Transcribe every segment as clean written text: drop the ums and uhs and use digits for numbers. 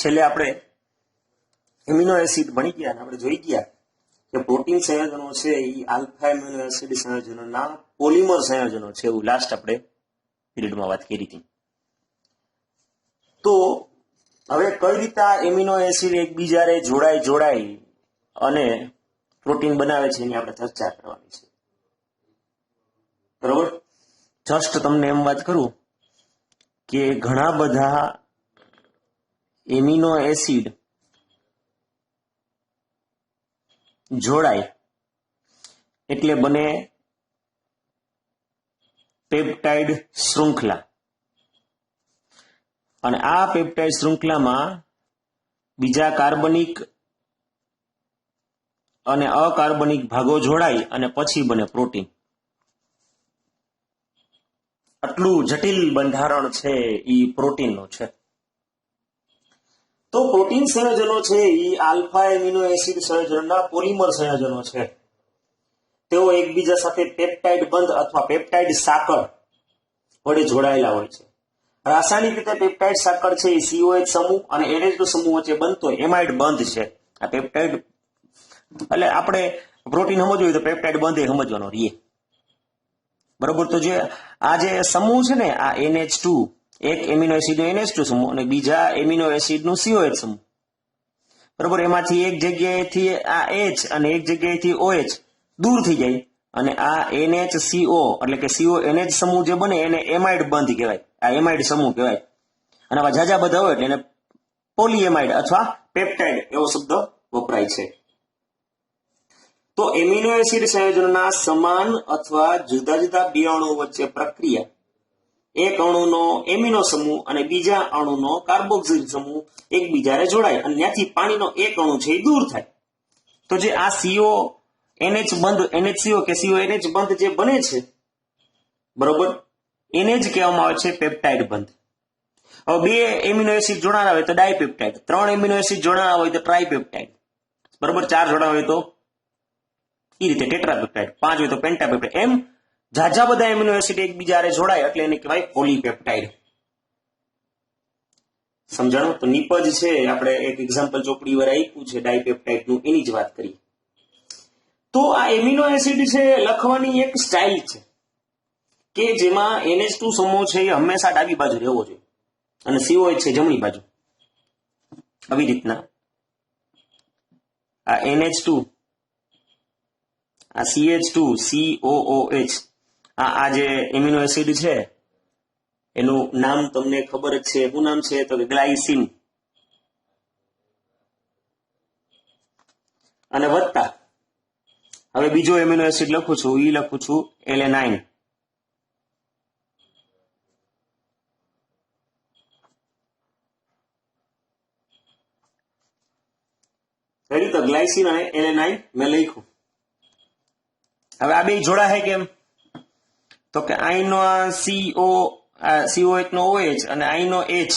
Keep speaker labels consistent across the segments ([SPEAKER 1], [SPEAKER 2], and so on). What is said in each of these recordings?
[SPEAKER 1] છેલ્લે આપણે amino acid ભણી ગયા અને આપણે જોઈ ગયા કે પ્રોટીન સંયોજનો છે એ આલ્ફા એમિનો એસિડ સંયોજનોના પોલિમર સંયોજનો છે, એવું લાસ્ટ આપણે પીરિયડમાં વાત કરી હતી. તો હવે કઈ રીતે આ એમિનો એસિડ એકબીજાને જોડાઈ અને પ્રોટીન બનાવે છે એની આપણે ચર્ચા કરવાની છે. બરોબર. જસ્ટ તમને એમ વાત કરું કે ઘણા બધા એમિનો એસિડ જોડાય એટલે બને પેપ્ટાઇડ શૃંખલા, અને આ પેપ્ટાઇડ શૃંખલામાં બીજા કાર્બનિક અને અકાર્બનિક ભાગો જોડાય અને પછી બને પ્રોટીન. આટલું જટિલ બંધારણ છે એ પ્રોટીનનું છે. તો પ્રોટીન સંયોજનો છે એ આલ્ફા એમિનો એસિડ સંયોજનોના પોલિમર સંયોજનો છે. તેઓ એકબીજા સાથે પેપ્ટાઇડ બંધ અથવા પેપ્ટાઇડ સાંકળ વડે જોડાયેલા હોય છે. રાસાયણિક રીતે પેપ્ટાઇડ સાંકળ છે એ COH સમૂહ અને NH2 સમૂહ વચ્ચે બનતો એમાઇડ બંધ છે. આ પેપ્ટાઇડ એટલે આપણે પ્રોટીન સમજવું હોય તો પેપ્ટાઇડ બંધ એ સમજવાનો રહીએ. બરોબર. તો જે આ જે સમૂહ છે ને, આ NH2, એક એમિનો એસિડ નો NH2 સમૂહ અને બીજા એમિનો એસિડ નું COH સમૂહ, બરોબર, એમાંથી એક જગ્યાએથી આ H અને એક જગ્યાએથી OH દૂર થઈ જાય અને આ NHCO એટલે કે CONH સમૂહ જે બને એને એમાઇડ બંધ કહેવાય. આ એમાઇડ સમૂહ કહેવાય. અને આવા જાજા બધા હોય એટલે એને પોલીએમાઇડ અથવા પેપ્ટાઇડ એવો શબ્દ વપરાય છે. તો એમિનો એસિડ સંયોજનોના સમાન અથવા જુદા જુદા બે અણુઓ વચ્ચે પ્રક્રિયા, એક અણુનો એમિનો સમૂહ અને બીજા અણુનો કાર્બોક્સિલ સમૂહ એકબીજાને જોડાય અને ત્યાંથી પાણીનો એક અણુ છે એ દૂર થાય. તો જે આ CONH બંધ, NHCO કે CONH બંધ જે બને છે, બરોબર, એને જ કહેવામાં આવે છે પેપ્ટાઇડ બંધ. હવે બે એમિનો એસિડ જોડાણા હોય તો ડાયપેપ્ટાઇડ, ત્રણ એમિનો એસિડ જોડાણા હોય તો ટ્રાયપેપ્ટાઇડ, બરોબર, ચાર જોડાણા હોય તો એ રીતે ટેટ્રાપેપ્ટાઇડ, પાંચ હોય તો પેન્ટાપેપ્ટાઇડ. એમ જાજા બધા એમિનો એસિડ એકબીજાને જોડાય એટલે એને કહેવાય પોલીપેપ્ટાઇડ. સમજાણું? તો નિપજ છે આપણે એક એક્ઝામ્પલ ચોપડી વાર આપ્યું છે ડાયપેપ્ટાઇડ નું, એની જ વાત કરી. તો આ એમિનો એસિડ છે લખવાની એક સ્ટાઇલ છે કે જેમાં NH2 સમૂહ છે એ હંમેશા ડાબી બાજુ રહેવો જોઈએ અને COH છે જમણી બાજુ. આવી રીતના આ NH2, આ CH2, COOH, આ જે એમિનો એસિડ છે એનું નામ તમને ખબર જ છે. શું નામ છે? તો ગ્લાયસિન. અને વત્તા હવે બીજો એમિનો એસિડ લખું છું, ઈ લખું છું એલેનાઇન. રેડી? તો ગ્લાયસિન અને એલેનાઇન મેં લખ્યું. હવે આ બે જોડા છે કેમ? તો કે આઈનો COH નો OH અને આઈનો H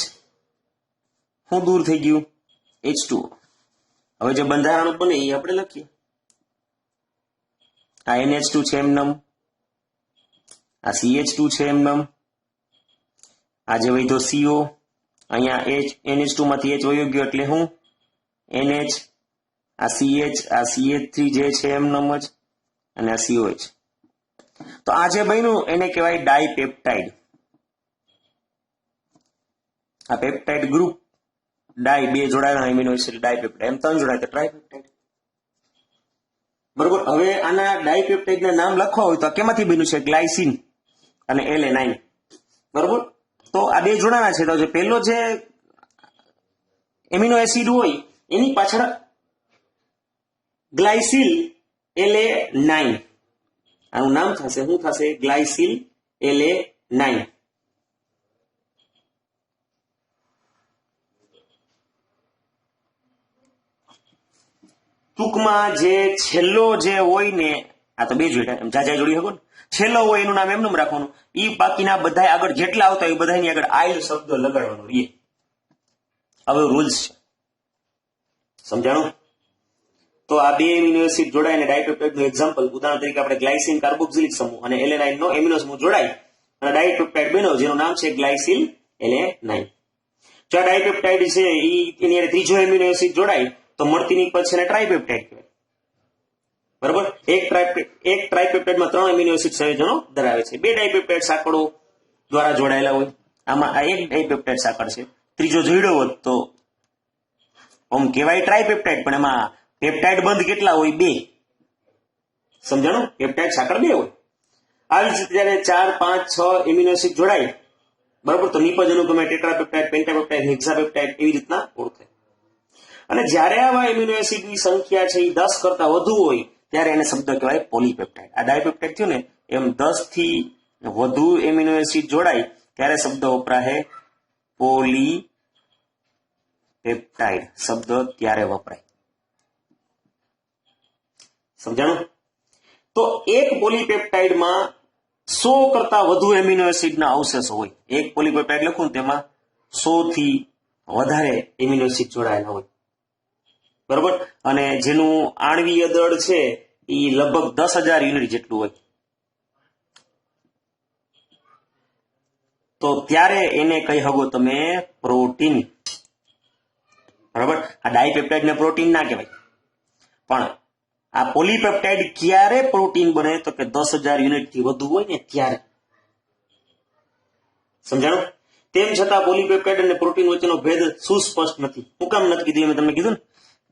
[SPEAKER 1] શું દૂર થઈ ગયું? H2O. હવે જે બંધારણ બને એ આપણે લખીએ. આ NH2 છે એમનેમ, આ CH2 છે એમનેમ, આ જે વધ્યો CO, અહીંયા NH2 માંથી H વયો ગયો એટલે શું? NH, આ CH, આ CH3 જે છે એમનેમ જ, અને આ COH. તો આ જે બન્યું એને કહેવાય ડાયપેપ્ટાઇડ. આ પેપ્ટાઇડ ગ્રુપ ડાય, બે જોડાયેલા એમિનો એસિડ ડાયપેપ્ટાઇડ, એમ ત્રણ જોડાય તો ટ્રાયપેપ્ટાઇડ. બરોબર. હવે આના ડાયપેપ્ટાઇડ ના નામ લખવા હોય તો કેમાંથી બન્યું છે? ગ્લાયસિન અને એલેનાઇન. બરોબર. તો આ બે જોડાણા છે. તો જે પહેલો જે એમિનો એસિડ હોય એની પાછળ ગ્લાયસિલ એલેનાઇન, આનું નામ થશે, શું થશે? ગ્લાયસિલ એલેનાઇન. ટૂંકમાં જે છેલ્લો જે હોય ને, આ તો બે જોડ્યા, એમ જાજા જોડી શકો ને, છેલ્લો હોય એનું નામ એમનેમ રાખવાનું. ઈ બાકીના બધા આગળ જેટલા આવતા હોય બધાની આગળ આઈલ શબ્દ લગાડવાનો રહીએ. હવે રૂલ્સ છે. સમજાણું? તો આ બે એમિનો એસિડ જોડાય અને ડાયપેપ્ટાઇડ નું એક્ઝામ્પલ, ઉદાહરણ તરીકે આપણે ગ્લાયસિન કાર્બોક્સિલિક સમૂહ અને એલેનાઇન નો એમિનો સમૂહ જોડાય અને ડાયપેપ્ટાઇડ બન્યો જેનું નામ છે ગ્લાયસિલ એલેનાઇન. જો આ ડાયપેપ્ટાઇડ છે એની હારે ત્રીજો એમિનો એસિડ જોડાય તો મળતી નિપજ છે ને ટ્રાયપેપ્ટાઇડ કહેવાય. બરાબર, એક ટ્રાયપેપ્ટાઇડમાં 3 એમિનો એસિડ સંયોજનો ધરાવે છે. 2 ડાયપેપ્ટાઇડ સાંકળો દ્વારા જોડાયેલા હોય. આમાં આ એક ડાયપેપ્ટાઇડ સાંકળ છે, ત્રીજો જોડ્યો હોત તો આમ કહેવાય ટ્રાયપેપ્ટાઇડ, પણ એમાં પેપ્ટાઇડ બંધ કેટલા હોય? 2. સમજાણું? પેપ્ટાઇડ સાંકળ 2 હોય. આવી જ રીતે જયારે 4, 5, 6 એમિનો એસિડ જોડાય, બરાબર, તો નિપજ અનુક્રમે ટેટ્રાપેપ્ટાઇડ, પેન્ટાપેપ્ટાઇડ, હેક્સાપેપ્ટાઇડ એવી રીતના ઓળખાય. અને જ્યારે આવા એમિનો એસિડની સંખ્યા છે એ 10 કરતા વધુ હોય ત્યારે એને શબ્દ કહેવાય પોલીપેપ્ટાઇડ. આ ડાયપેપ્ટાઇડ થયું ને એમ 10 થી વધુ એમિનો એસિડ જોડાય ત્યારે શબ્દ વપરાય પોલીપેપ્ટાઇડ. શબ્દ ત્યારે વપરાય. સમજાણું? તો એક પોલીપેપ્ટાઇડમાં 100 કરતા વધુ એમિનો એસિડના અવશેષો હોય. એક પોલીપેપ્ટાઇડ લખું તેમાં 100 થી વધારે એમિનો એસિડ જોડાયેલા હોય. બરોબર, અને જેનું આણ્વીય દળ છે એ લગભગ 10,000 યુનિટ જેટલું હોય. તો ત્યારે એને કહી શકો તમે પ્રોટીન. બરાબર, આ ડાયપેપ્ટાઇડ ને પ્રોટીન ના કહેવાય, પણ આ પોલીપેપ્ટાઇડ ક્યારે પ્રોટીન બને તો કે 10,000 યુનિટ થી વધુ હોય ને ત્યારે. સમજાણું? તેમ છતાં પોલીપેપ્ટાઇડ અને પ્રોટીન વચ્ચેનો ભેદ સુસ્પષ્ટ નથી. હું કામ નથી કીધું? મેં તમને કીધું ને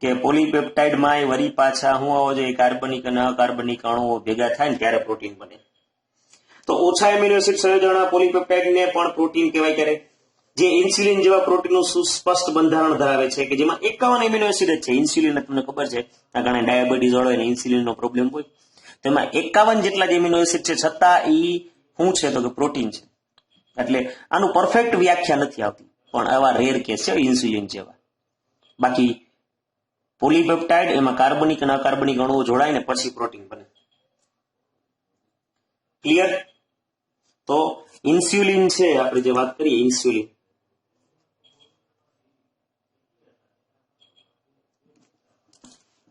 [SPEAKER 1] કે પોલીપેપ્ટાઇડમાં વરી પાછા હું આવો જોઈએ, કાર્બનિક અને અકાર્બનિક અણુઓ ભેગા થાય ને ત્યારે પ્રોટીન બને. તો ઓછા એમિનો એસિડ સંયોજનના પોલીપેપ્ટાઇડને પણ પ્રોટીન કહેવાય. ક્યારે? જે ઇન્સ્યુલિન જેવા પ્રોટીનનું સુસ્પષ્ટ બંધારણ ધરાવે છે કે જેમાં 51 એમિનો એસિડ જ છે. ઇન્સ્યુલિન તમને ખબર છે, આ ઘણા ડાયાબિટીસ વાળો અને ઇન્સ્યુલિનનો પ્રોબ્લેમ હોય, તેમાં 51 જેટલા જ એમિનો એસિડ છે, છતાં એ શું છે તો કે પ્રોટીન છે. એટલે આનું પરફેક્ટ વ્યાખ્યા નથી આવતી, પણ આવા રેર કેસ છે ઇન્સ્યુલિન જેવા. બાકી પોલીપેપ્ટાઇડ એમાં કાર્બનિક અને અકાર્બનિક અણુઓ જોડાય ને પછી પ્રોટીન બને. ક્લિયર? તો ઇન્સ્યુલિન છે, આપણે જે વાત કરીએ ઇન્સ્યુલિન,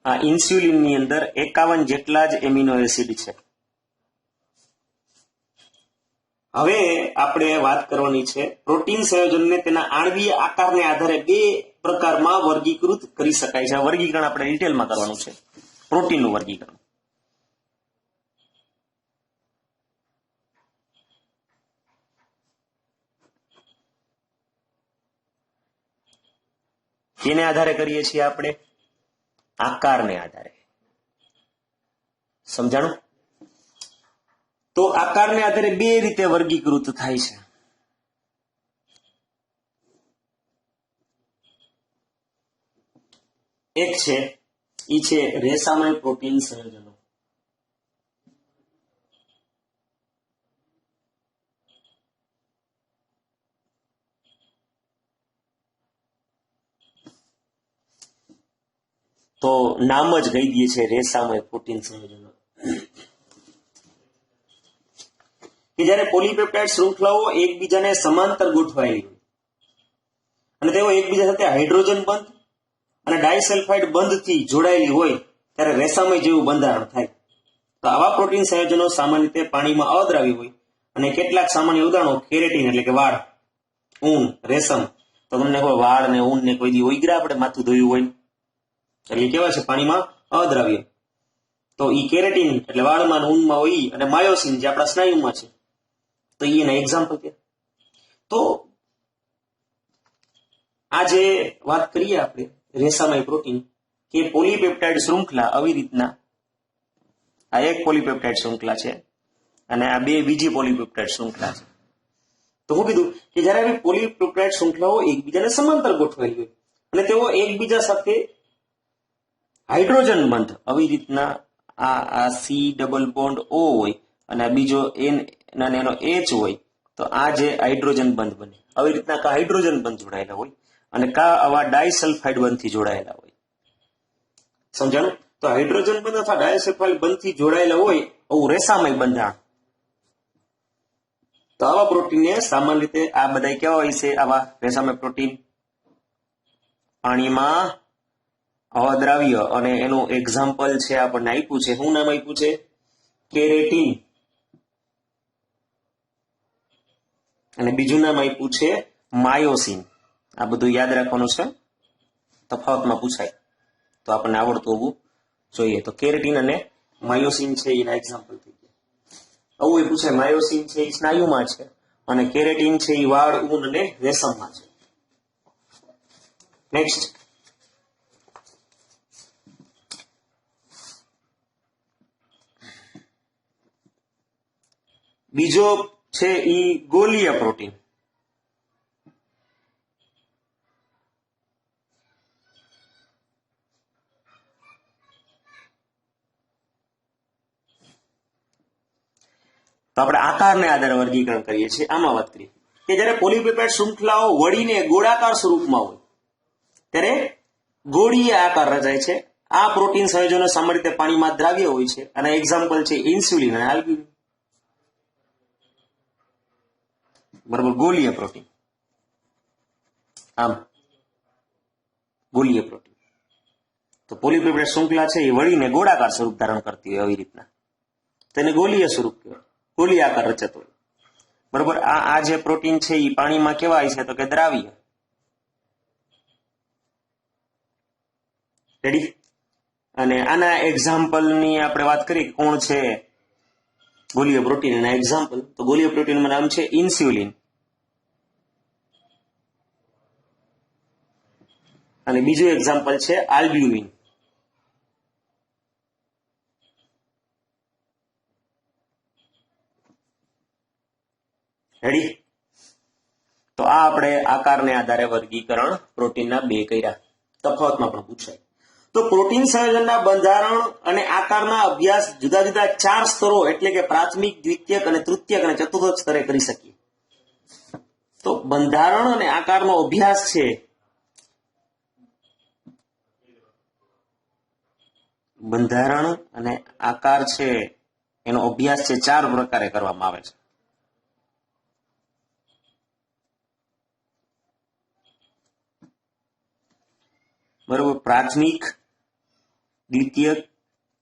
[SPEAKER 1] આ ઇન્સ્યુલિનની અંદર 51 જેટલા જ એમિનો એસિડ છે. હવે આપણે વાત કરવાની છે પ્રોટીન સંયોજનને તેના આણ્વીય આકારને આધારે 2 પ્રકારમાં વર્ગીકૃત કરી શકાય છે. આ વર્ગીકરણ આપણે ડિટેલમાં કરવાનું છે, પ્રોટીનનું વર્ગીકરણ. કેને આધારે કરીએ છીએ આપણે? આકારને આધારે. સમજાણું? તો આકારને આધારે 2 રીતે વર્ગીકૃત થાય છે. એક છે ઈ છે રેસામય પ્રોટીન સંયોજનો. તો નામ જ કહી દઈએ છે રેસામય પ્રોટીન સંયોજનો. કે જ્યારે પોલીપેપ્ટાઇડ શૃંખલાઓ એકબીજાને સમાંતર ગોઠવાયેલી હોય અને તેઓ એકબીજા સાથે હાઇડ્રોજન બંધ અને ડાયસલ્ફાઇડ બંધથી જોડાયેલી હોય ત્યારે રેસામય જેવું બંધારણ થાય. તો આવા પ્રોટીન સંયોજનો સામાન્ય રીતે પાણીમાં અદ્રાવ્ય હોય અને કેટલાક સામાન્ય ઉદાહરણો કેરેટીન એટલે કે વાળ, ઊન, રેશમ. તો તમને કોઈ વાળ ને ઊન ને કોઈ દી ઓઈગ્રા આપણે માથું ધોયું હોય એટલે કેવા છે? પાણીમાં અદ્રાવ્ય. તો ઈ કેરેટીન એટલે વાળમાં ઊનમાં હોય, અને માયોસિન જે આપણા સ્નાયુમાં છે તો એના એક્ઝામ્પલ કે. તો આ જે વાત કરીએ આપણે રેસામય પ્રોટીન કે પોલીપેપ્ટાઇડ શૃંખલા આવી રીતના, આ એક પોલીપેપ્ટાઇડ શૃંખલા છે અને આ 2 બીજી પોલીપેપ્ટાઇડ શૃંખલા છે. તો હું કીધું કે જયારે આવી પોલીપેપ્ટાઇડ શૃંખલાઓ એકબીજાને સમાંતર ગોઠવાયેલી હોય અને તેઓ એકબીજા સાથે હાઇડ્રોજન બંધ આવી રીતના, આ સી ડબલ બોન્ડ ઓ હોય અને આ બીજો એન અને એનો એચ હોય, તો આ જે હાઇડ્રોજન બંધ બને આવી રીતના કા હાઇડ્રોજન બંધ જોડાયેલા હોય અને કા આવા ડાયસલ્ફાઇડ બંધથી જોડાયેલા હોય. સમજાણું? તો હાઇડ્રોજન બંધ અથવા ડાયસલ્ફાઇડ બંધથી જોડાયેલા હોય આવું રેસામય બંધારણ. તો આવા પ્રોટીનને સામાન્ય રીતે આ બધા કેવા હોય છે? આવા રેસામય પ્રોટીન પાણીમાં અદ્રાવ્ય, અને એનું એક્ઝામ્પલ છે આપણને આપ્યું છે. શું નામ આપ્યું છે? કેરેટીન. અને બીજું નામ આપ્યું છે માયોસિન. આ બધું યાદ રાખવાનું છે, તફાવતમાં પૂછાય તો આપણને આવડતું હોવું જોઈએ. તો કેરેટીન અને માયોસિન છે એના એક્ઝામ્પલ થઈ ગયા. આવું એ પૂછાય, માયોસિન છે એ સ્નાયુમાં છે અને કેરેટીન છે એ વાળ, ઊન અને રેશમમાં છે. નેક્સ્ટ, બીજો છે ઈ ગોલીય પ્રોટીન. તો આપણે આકારને આધારે વર્ગીકરણ કરીએ છીએ. આમાં વાત કરીએ કે જ્યારે પોલીપેપ્ટાઇડ શૃંખલાઓ વળીને ગોળાકાર સ્વરૂપમાં હોય ત્યારે ગોળીય આકાર રચાય છે. આ પ્રોટીન સંયોજનો સામાન્ય રીતે પાણીમાં દ્રાવ્ય હોય છે અને એક્ઝામ્પલ છે ઇન્સ્યુલિન અને આલ્બ્યુમિન. બરાબર, ગોલીય પ્રોટીન. આમ ગોલીય પ્રોટીન તો પોલીપેપ્ટાઇડ શૃંખલા છે એ વળીને ગોળાકાર સ્વરૂપ ધારણ કરતી હોય આવી રીતના, તેને ગોલીય સ્વરૂપ કહેવાય, ગોલીય આકાર રચતો હોય. બરોબર, આ જે પ્રોટીન છે એ પાણીમાં કેવાય છે તો કે દ્રાવ્ય. રેડી? અને આના એક્ઝામ્પલની આપણે વાત કરીએ કે કોણ છે ગોલીય પ્રોટીન, એના એક્ઝામ્પલ તો ગોલીય પ્રોટીનનું નામ છે ઇન્સ્યુલિન અને બીજું એક્ઝામ્પલ છે આલ્બ્યુમિન. રેડી? તો આ આપણે આકારને આધારે વર્ગીકરણ પ્રોટીનના બે કર્યા. તફાવતમાં પણ પૂછાય. તો પ્રોટીન સંયોજનના બંધારણ અને આકારના અભ્યાસ જુદા જુદા 4 સ્તરો એટલે કે પ્રાથમિક, દ્વિતીયક અને તૃતીયક અને ચતુર્થ સ્તરે કરી શકીએ. તો બંધારણ અને આકારનો અભ્યાસ છે બંધારણ અને આકાર છે એનો અભ્યાસ છે 4 પ્રકારે કરવામાં આવે છે. બરોબર, પ્રાથમિક, દ્વિતીયક,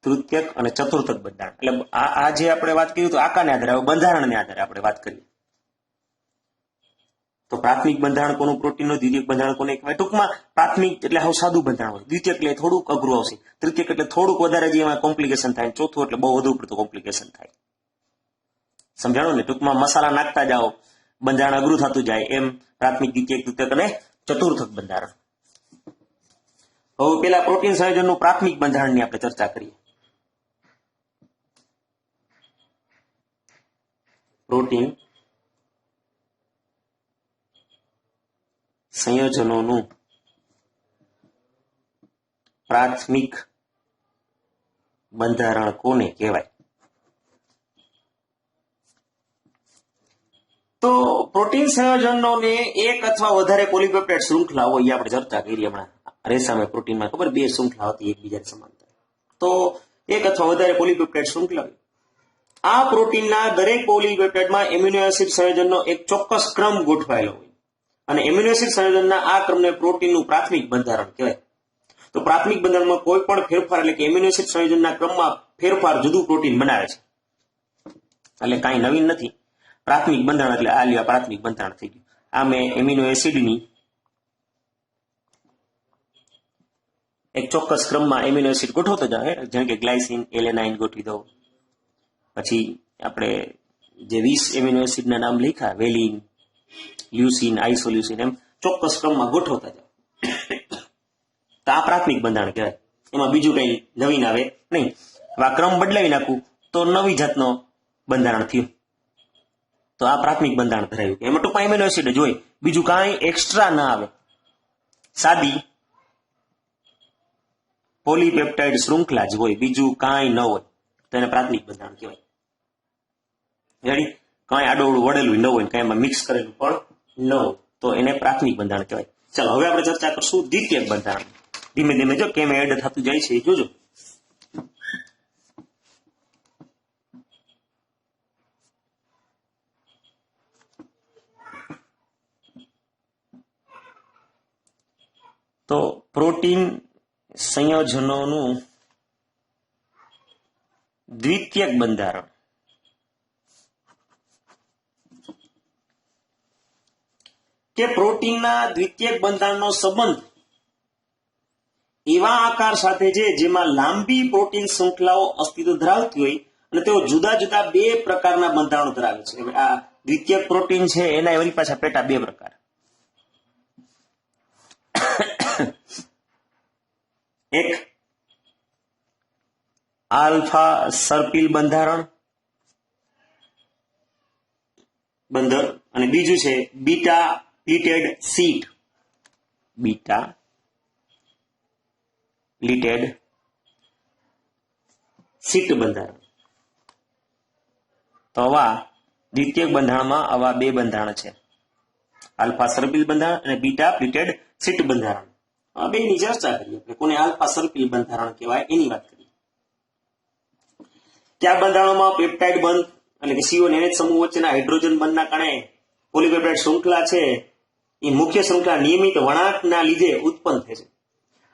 [SPEAKER 1] તૃતીયક અને ચતુર્થક બંધારણ. એટલે આ જે આપણે વાત કરી તો આકારને આધારે, બંધારણને આધારે આપણે વાત કરીએ તો પ્રાથમિક બંધારણ કોનું પ્રોટીનનું, દ્વિતીયક બંધારણ કોને કહેવાય. ટૂંકમાં પ્રાથમિક એટલે હવે સાદું બંધારણ હોય, દ્વિતીયક એટલે થોડુંક અઘરું આવશે, તૃતીયક એટલે થોડુંક વધારે જે એમાં કોમ્પ્લિકેશન થાય, ચોથું એટલે બહુ વધુ પડતું કોમ્પ્લિકેશન થાય. સમજાણું ને? ટૂંકમાં મસાલા નાખતા જાઓ, બંધારણ અઘરું થતું જાય, એમ પ્રાથમિક, દ્વિતીયક, તૃતીયક અને ચતુર્થક બંધારણ. હવે પેલા પ્રોટીન સંયોજનનું પ્રાથમિક બંધારણની આપણે ચર્ચા કરીએ. પ્રોટીન સંયોજનોનું પ્રાથમિક બંધારણ કોને કહેવાય? તો પ્રોટીન સંયોજનોને એક અથવા વધારે પોલીપેપ્ટાઇડ શૃંખલા હોય, આપણે ચર્ચા કરી હમણાં. રેસામે પ્રોટીનમાં ખબર 2 શૃંખલા હતી એકબીજાની સમાંતર. તો એક અથવા વધારે પોલીપેપ્ટાઇડ શૃંખલા હોય. આ પ્રોટીનના દરેક પોલીપેપ્ટાઇડમાં એમિનો એસિડ સંયોજનનો એક ચોક્કસ ક્રમ ગોઠવાયેલો હોય અને એમિનો એસિડ સંયોજનના આ ક્રમને પ્રોટીનનું પ્રાથમિક બંધારણ કહેવાય. તો પ્રાથમિક બંધારણમાં કોઈ પણ ફેરફાર એટલે કે એમિનો એસિડ સંયોજનના ક્રમમાં ફેરફાર જુદું પ્રોટીન બનાવે છે. એટલે કાંઈ નવીન નથી. પ્રાથમિક બંધારણ એટલે આ લ્યો પ્રાથમિક બંધારણ થઈ ગયું. આ મેં એમિનો એસિડની એક ચોક્કસ ક્રમમાં એમિનો એસિડ ગોઠવતો જાય, જેમ કે ગ્લાયસિન, એલેનાઇન ગોઠવી દો. પછી આપણે જે 20 એમિનો એસિડના નામ લખ્યા, વેલિન, લ્યુસિન, આઇસોલ્યુસિન, એમ ચોક્કસ ક્રમમાં ગોઠવતા જાઓ. તો આ પ્રાથમિક બંધારણ કહેવાય. એમાં બીજું કંઈ નવીન આવે નહીં. હવે આ ક્રમ બદલાવી નાખું તો નવી જાતનો બંધારણ થયું. તો આ પ્રાથમિક બંધારણ ધરાવ્યું. એમાં ટૂંકમાં એમિનો એસિડ જ હોય, બીજું કાંઈ એક્સ્ટ્રા ના આવે. સાદી પોલીપેપ્ટાઇડ શૃંખલા જ હોય, બીજું કાંઈ ન હોય, તો એને પ્રાથમિક બંધારણ કહેવાય. રેડી? કાંઈ આડોવડું વળેલું ન હોય, કાંઈ એમાં મિક્સ કરેલું પણ ન હોય, તો એને પ્રાથમિક બંધારણ કહેવાય. ચાલો હવે આપણે ચર્ચા કરશું દ્વિતીયક બંધારણ. ધીમે ધીમે જો કેમ એડ થતું જાય છે એ જોજો. તો પ્રોટીન સંયોજનોનું દ્વિતીયક બંધારણ કે પ્રોટીનના દ્વિતીયક બંધારણનો સંબંધ એવા આકાર સાથે છે જેમાં લાંબી પ્રોટીન શૃંખલાઓ અસ્તિત્વ ધરાવતી હોય અને તેઓ જુદા જુદા બે પ્રકારના બંધારણો ધરાવે છે. આ દ્વિતીયક પ્રોટીન છે એના એવી પાછા પેટા બે પ્રકાર. એક આલ્ફા સર્પિલ બંધારણ બંદર અને બીજું છે બીટા પ્લીટેડ શીટ. બીટા પ્લીટેડ શીટ બંધારણ. તો આવા દ્વિતીયક બંધારણમાં આવા બે બંધારણ છે, આલ્ફા સર્પિલ બંધારણ અને બીટા પ્લીટેડ શીટ બંધારણ. આ બેની ચર્ચા કરીએ આપણે. કોને આલ્ફા સર્પિલ બંધારણ કહેવાય એની વાત કરીએ. કે આ બંધારણોમાં પેપ્ટાઇડ બંધ એટલે કે CO અને NH સમૂહ વચ્ચેના હાઇડ્રોજન બંધના કારણે પોલીપેપ્ટાઇડ શૃંખલા છે એ મુખ્ય શૃંખલા નિયમિત વળાંકના લીધે ઉત્પન્ન થાય છે.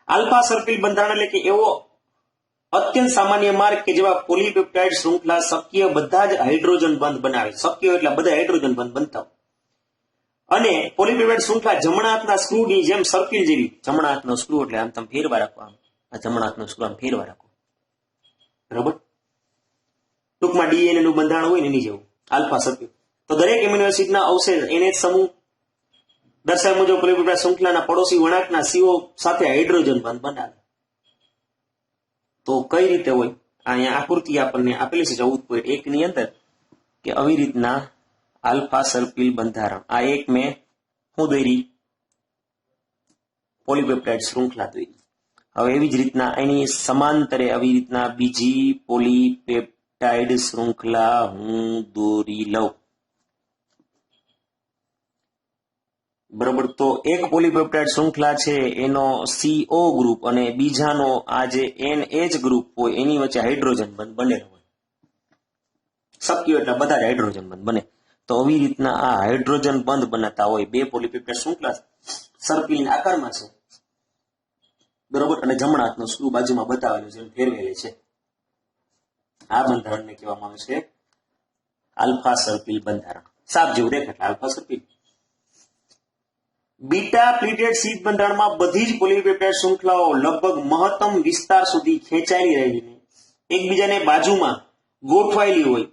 [SPEAKER 1] આલ્ફા સર્પિલ બંધારણ એટલે કે એવો અત્યંત સામાન્ય માર્ગ કે જેવા પોલીપેપ્ટાઇડ શૃંખલા શક્ય બધા જ હાઇડ્રોજન બંધ બનાવે. શક્ય એટલે બધા હાઇડ્રોજન બંધ બનતા હોય. અને પોલીપેપ્ટાઇડ શૃંખલા જમણા હાથના સ્ક્રૂની જેમ સર્પિલ જેવી. જમણા હાથનો સ્ક્રૂ એટલે આમ તમે ફેરવા રાખો, આમ આ જમણા હાથનો સ્ક્રૂ આમ ફેરવા રાખો, બરોબર. ટૂંકમાં DNA નું બંધારણ હોય ને એની જેવું આલ્ફા સર્પિલ. તો દરેક એમિનો એસિડના અવશેષ NH સમૂહ દર્શાવ્યા મુજબ પોલીપેપ્ટાઇડ શૃંખલાના પડોશી વળાંકના CO સાથે હાઇડ્રોજન બંધ બનાવે. તો કઈ રીતે હોય? અહીંયા આકૃતિ આપણને આપેલી છે 14.1 ની અંદર કે આવી રીતના આલ્ફા સર્પિલ બંધારણ. આ એક મેં હું દોરી પોલીપેપ્ટાઇડ શૃંખલા દોરી. હવે એવી જ રીતના એની સમાંતરે આવી રીતના બીજી પોલીપેપ્ટાઇડ શૃંખલા હું દોરી લઉં, બરોબર. તો એક પોલીપેપ્ટાઇડ શૃંખલા છે એનો CO ગ્રુપ અને બીજાનો આ જે NH ગ્રુપ હોય એની વચ્ચે હાઇડ્રોજન બંધ બનેલો હોય. શક્ય એટલે બધા જ હાઇડ્રોજન બંધ બને. તો આવી રીતના આ હાઇડ્રોજન બંધ બનાતા હોય બે પોલીપેપ્ટાઇડ શૃંખલા સર્પિલ આકારમાં છે, બરોબર. અને જમણા હાથનો સ્ક્રૂ બાજુમાં બતાવેલું છે, ફેરવેલી છે. આ બંધારણને કહેવામાં આવે છે આલ્ફા સર્પિલ બંધારણ. સાપ જેવું દેખાય આલ્ફા સર્પિલ. બીટા પ્લીટેડ શીટ બંધારણમાં બધી જ પોલીપેપ્ટાઇડ શૃંખલાઓ લગભગ મહત્તમ વિસ્તાર સુધી ખેંચાયેલી રહીને એકબીજાને બાજુમાં ગોઠવાયેલી હોય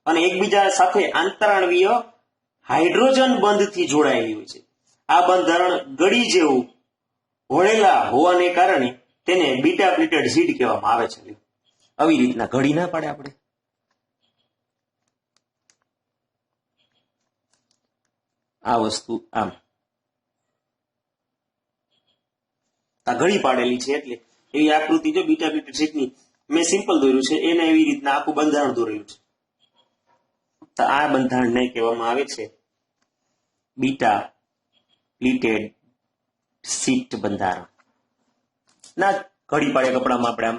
[SPEAKER 1] અને એકબીજા સાથે આંતરાણવીય હાઇડ્રોજન બંધથી જોડાયેલી હોય છે. આ બંધારણ ગળી જેવું વળેલા હોવાને કારણે તેને બીટા પ્લીટેડ શીટ કહેવામાં આવે છે. આવી રીતના ઘડી ના પાડે આપણે. આ વસ્તુ આમ આ ઘડી પાડેલી છે એટલે એવી આકૃતિ જો બીટા પ્લીટેડ શીટની મેં સિમ્પલ દોર્યું છે એને એવી રીતના આખું બંધારણ દોરેલું છે. તો આ બંધારણને કહેવામાં આવે છે બીટા પ્લીટેડ શીટ બંધારણ. ના ઘડી પાડે કપડામાં આપણે આમ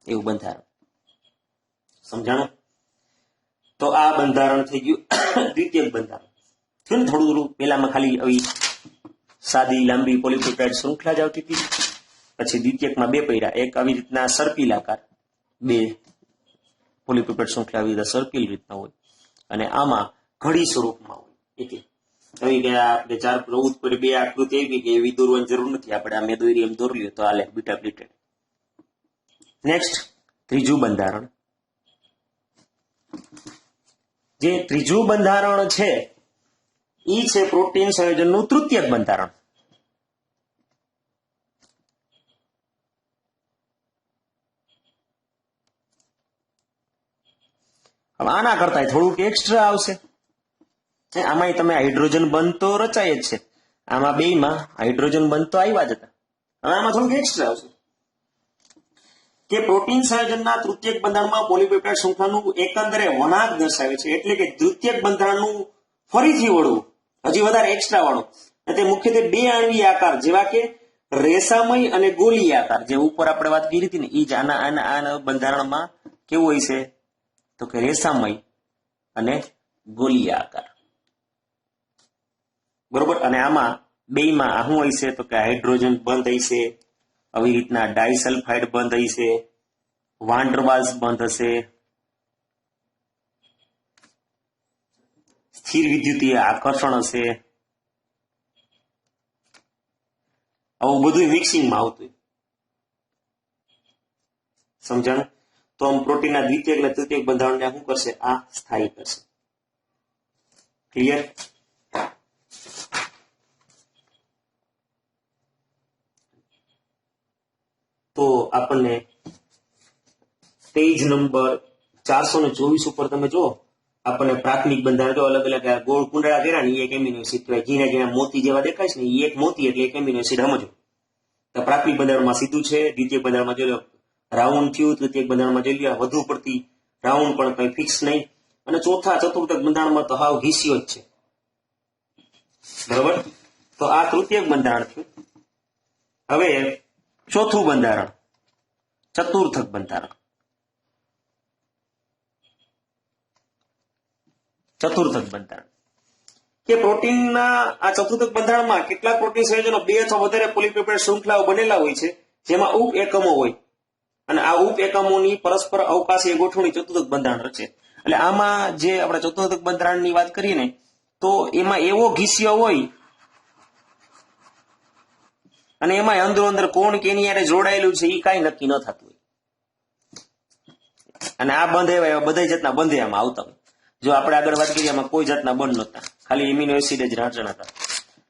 [SPEAKER 1] એવું બંધારણ. સમજાણું? તો આ બંધારણ થઈ ગયું દ્વિતીયક બંધારણ. થયું ને થોડું થોડું. પેલામાં ખાલી આવી સાદી લાંબી પોલીપેપ્ટાઇડ શૃંખલા જ આવતી હતી. પછી દ્વિતીયકમાં બે પૈડા, એક આવી રીતના સર્પિલ આકાર, બે પોલીપેપ્ટાઇડ શૃંખલા આવી રીતે સર્પિલ રીતના હોય અને આમાં ઘડી સ્વરૂપમાં હોય. એટલે હવે કે આપણે 4 પર બે આકૃતિ આવી કે એવી દોરવાની જરૂર નથી. આપણે આ મેં દોરી એમ દોરી તો હાલે બીટા પ્લીટેડ. નેક્સ્ટ ત્રીજું બંધારણ. જે ત્રીજું બંધારણ છે ઈ છે પ્રોટીન સંયોજનનું તૃતીયક બંધારણ. હવે આના કરતા થોડુંક એક્સ્ટ્રા આવશે. આમાં તમે હાઇડ્રોજન બંધ તો રચાય જ છે, આમાં બેમાં હાઇડ્રોજન બંધ તો આવ્યા જ હતા. હવે આમાં થોડુંક એક્સ્ટ્રા આવશે કે પ્રોટીન સંયોજનના તૃતીયક બંધારણમાં પોલીપેપ્ટાઇડ શૃંખલાનું એકંદરે વળાંક દર્શાવે છે. એટલે કે દ્વિતીયક બંધારણનું ફરીથી વળવું હજી વધારે એક્સ્ટ્રા વાળું. તે મુખ્યત્વે બે આણ્વીય આકાર જેવા કે રેસામય અને ગોલીય આકાર, જે ઉપર આપણે વાત કરી હતી ને એ જ આના બંધારણમાં કેવું હોય છે તો કે રેસામય અને ગોલીય આકાર, બરોબર. અને આમાં બેમાં શું હોય છે તો કે હાઇડ્રોજન બંધ હશે, આવી રીતના ડાયસલ્ફાઇડ બંધ હશે, વાન્ડરવાલ્સ બંધ હશે, સ્થિર વિદ્યુતીય આકર્ષણ હશે, આવું બધું મિક્સિંગમાં આવતું. સમજાણું? તો આમ પ્રોટીનના દ્વિતીયક અને તૃતીયક બંધારણને શું કરશે? આ સ્થાયી કરશે. ક્લિયર? તો આપણને પેજ નંબર 424 ઉપર તમે જો આપણને પ્રાથમિક બંધારણ જો અલગ અલગ ગોળ કુંડળા કર્યા ને એ એક એમિનો એસિડ કહેવાય. ઝીણા ઝીણા મોતી જેવા દેખાય છે ને એ એક મોતી એટલે એક એમિનો એસિડ સમજો. તો પ્રાથમિક બંધારણમાં સીધું છે, દ્વિતીય બંધારણમાં જોઈ લો રાઉન્ડ થયું, તૃતીય બંધારણમાં જોઈ લો વધુ પડતી રાઉન્ડ પણ કઈ ફિક્સ નહીં, અને ચોથા ચતુર્થક બંધારણમાં તો હાવ ઘીસ્યો જ છે. બરોબર? તો આ તૃતીયક બંધારણ થયું. હવે ચોથું બંધારણ ચતુર્થક બંધારણ. ચતુર્થક બંધારણ કે પ્રોટીનના આ ચતુર્થક બંધારણમાં કેટલાક પ્રોટીન સંયોજનો 2 અથવા વધારે પોલીપેપ્ટાઇડ શૃંખલાઓ બનેલા હોય છે, જેમાં ઉપ એકમો હોય, અને આ ઉપ એકમોની પરસ્પર અવકાશીય ગોઠવણી ચતુર્થક બંધારણ રચે. એટલે આમાં જે આપણે ચતુર્થક બંધારણની વાત કરીએ ને, તો એમાં એવો ઘીસ્યો હોય અને એમાં અંદરો અંદર કોણ કેની યારે જોડાયેલું છે એ કાંઈ નક્કી ન થતું હોય. અને આ બંધ એવા બધા જાતના બંધ એમાં આવતા હોય. જો આપણે આગળ વાત કરીએ આમાં કોઈ જાતના બંધ નહોતા, ખાલી એમિનો એસિડ જ રાચણ હતા.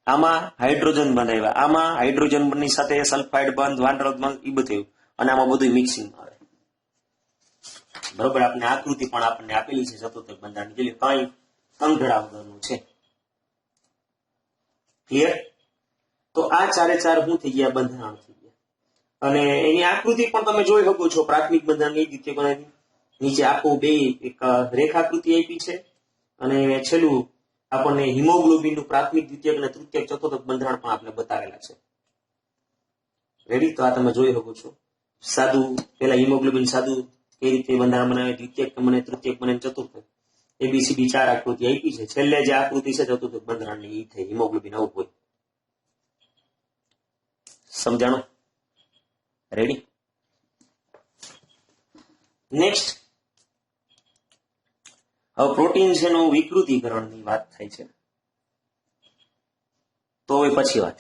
[SPEAKER 1] આમાં હાઇડ્રોજન બંધ આવ્યા, આમાં હાઇડ્રોજનની સાથે સલ્ફાઇડ બંધ, વાંડરલ બંધ એ બધું, અને આમાં બધું મિક્સિંગ આવે. બરોબર? આપણે આકૃતિ પણ આપણને આપેલી છે ચતુર્થક બંધારણની, એટલે કઈ તંગધડા વગરનું છે. ક્લિયર? તો આ ચારે ચાર શું થઈ ગયા? બંધારણ થઈ ગયા. અને એની આકૃતિ પણ તમે જોઈ શકો છો. પ્રાથમિક બંધારણની, દ્વિતીય બંધારણની નીચે આખું બે એક રેખાકૃતિ આપી છે, અને છેલ્લું આપણને હિમોગ્લોબિનનું પ્રાથમિક, દ્વિતીયક અને તૃતીયક ચતુર્થક બંધારણ પણ આપણે બતાવેલા છે. રેડી? તો આ તમે જોઈ શકો છો. સાદું પેલા હિમોગ્લોબિન સાદું કઈ રીતે બંધારણ બનાવે, દ્વિતીયક બને, તૃતીયક બને, ચતુર્થક, એબીસીડી 4 આકૃતિ આપી છે. છેલ્લે જે આકૃતિ છે ચતુર્થક બંધારણની એ થઈ હિમોગ્લોબિન આવું હોય. સમજાણું? રેડી? નેક્સ્ટ, હવે પ્રોટીન છે એનું વિકૃતિકરણની વાત થાય છે, તો એ પછી વાત.